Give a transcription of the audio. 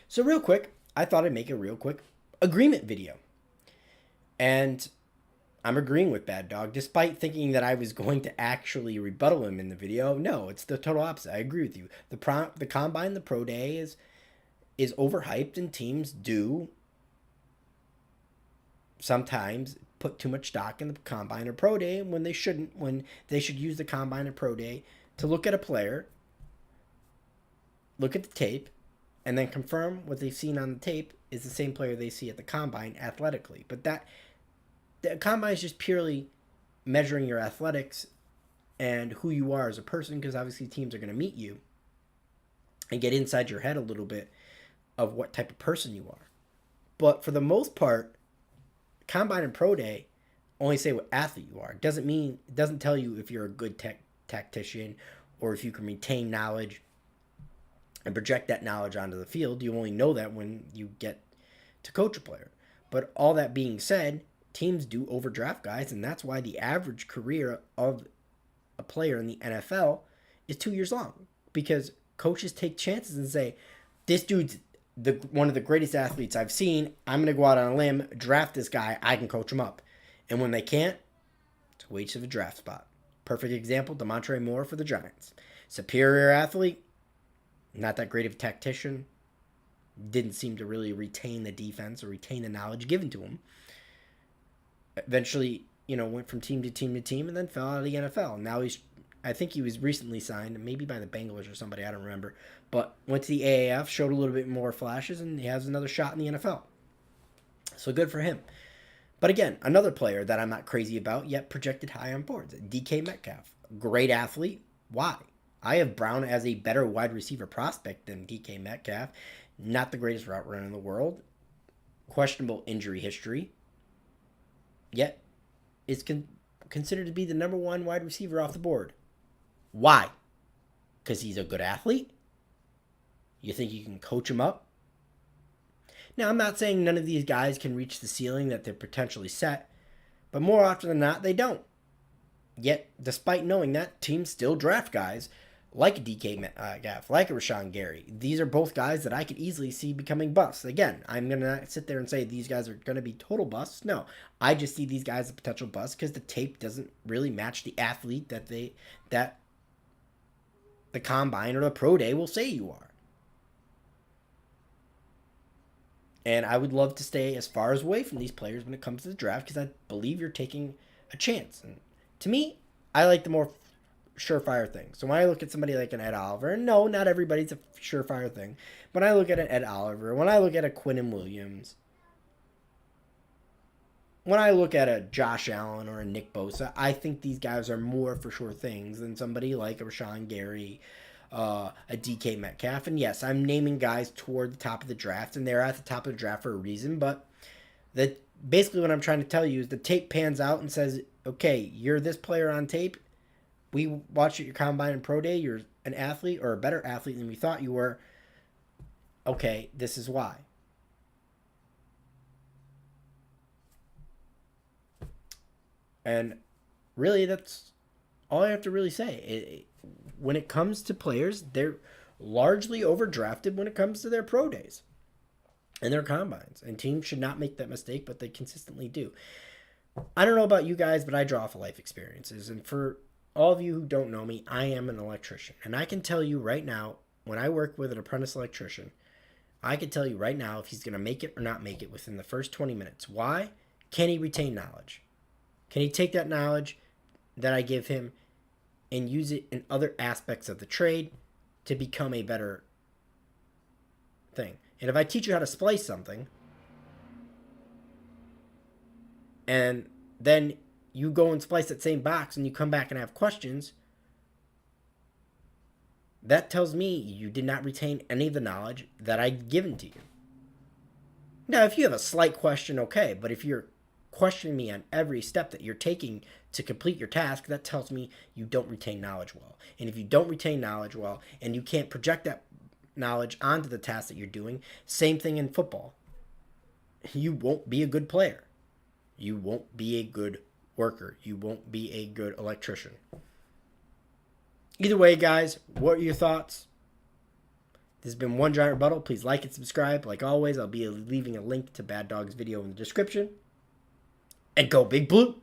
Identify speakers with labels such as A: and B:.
A: So real quick, I thought I'd make a real quick agreement video. And I'm agreeing with Baddog, despite thinking that I was going to actually rebuttal him in the video. No, it's the total opposite. I agree with you. The combine, the pro day is overhyped, and teams do sometimes put too much stock in the combine or pro day when they shouldn't. When they should use the combine or pro day to look at a player, look at the tape, and then confirm what they've seen on the tape is the same player they see at the combine athletically. But that the combine is just purely measuring your athletics and who you are as a person, because obviously teams are going to meet you and get inside your head a little bit of what type of person you are. But for the most part, combine and pro day only say what athlete you are. It doesn't tell you if you're a good tactician or if you can retain knowledge and project that knowledge onto the field. You only know that when you get to coach a player. But all that being said, teams do overdraft guys, and that's why the average career of a player in the NFL is 2 years long, because coaches take chances and say, this dude's one of the greatest athletes I've seen. I'm going to go out on a limb, draft this guy. I can coach him up. And when they can't, it's a waste of a draft spot. Perfect example, DeMontre Moore for the Giants. Superior athlete, not that great of a tactician. Didn't seem to really retain the defense or retain the knowledge given to him. Eventually, went from team to team to team and then fell out of the NFL. Now I think he was recently signed, maybe by the Bengals or somebody, I don't remember. But went to the AAF, showed a little bit more flashes, and he has another shot in the NFL. So good for him. But again, another player that I'm not crazy about, yet projected high on boards, DK Metcalf. Great athlete. Why? I have Brown as a better wide receiver prospect than DK Metcalf. Not the greatest route runner in the world. Questionable injury history. Yet is considered to be the number one wide receiver off the board. Why? Because he's a good athlete? You think you can coach him up? Now, I'm not saying none of these guys can reach the ceiling that they're potentially set, but more often than not, they don't. Yet, despite knowing that, teams still draft guys like a DK Metcalf, like a Rashawn Gary. These are both guys that I could easily see becoming busts. Again, I'm going to not sit there and say these guys are going to be total busts. No, I just see these guys as potential busts because the tape doesn't really match the athlete that the combine or the pro day will say you are. And I would love to stay as far as away from these players when it comes to the draft, because I believe you're taking a chance. And to me, I like the more surefire thing. So when I look at somebody like an Ed Oliver, and no, not everybody's a surefire thing, but I look at an Ed Oliver, when I look at a Quinnen Williams, when I look at a Josh Allen or a Nick Bosa, I think these guys are more for sure things than somebody like a Rashawn Gary, a DK Metcalf. And yes, I'm naming guys toward the top of the draft, and they're at the top of the draft for a reason, but basically what I'm trying to tell you is the tape pans out and says, okay, you're this player on tape. We watched your combine and pro day. You're an athlete or a better athlete than we thought you were. Okay, this is why. And really, that's all I have to really say. When it comes to players, they're largely overdrafted when it comes to their pro days and their combines. And teams should not make that mistake, but they consistently do. I don't know about you guys, but I draw off of life experiences. And for all of you who don't know me, I am an electrician. And I can tell you right now, when I work with an apprentice electrician, I can tell you right now if he's going to make it or not make it within the first 20 minutes. Why? Can he retain knowledge? Can he take that knowledge that I give him and use it in other aspects of the trade to become a better thing? And if I teach you how to splice something, and then you go and splice that same box and you come back and have questions, that tells me you did not retain any of the knowledge that I've given to you. Now, if you have a slight question, okay, but if you're questioning me on every step that you're taking to complete your task, that tells me you don't retain knowledge well. And if you don't retain knowledge well and you can't project that knowledge onto the task that you're doing, same thing in football. You won't be a good player. You won't be a good worker. You won't be a good electrician. Either way, guys, what are your thoughts? This has been One Giant Rebuttal. Please like and subscribe. Like always, I'll be leaving a link to Baddog's video in the description. And go Big Blue!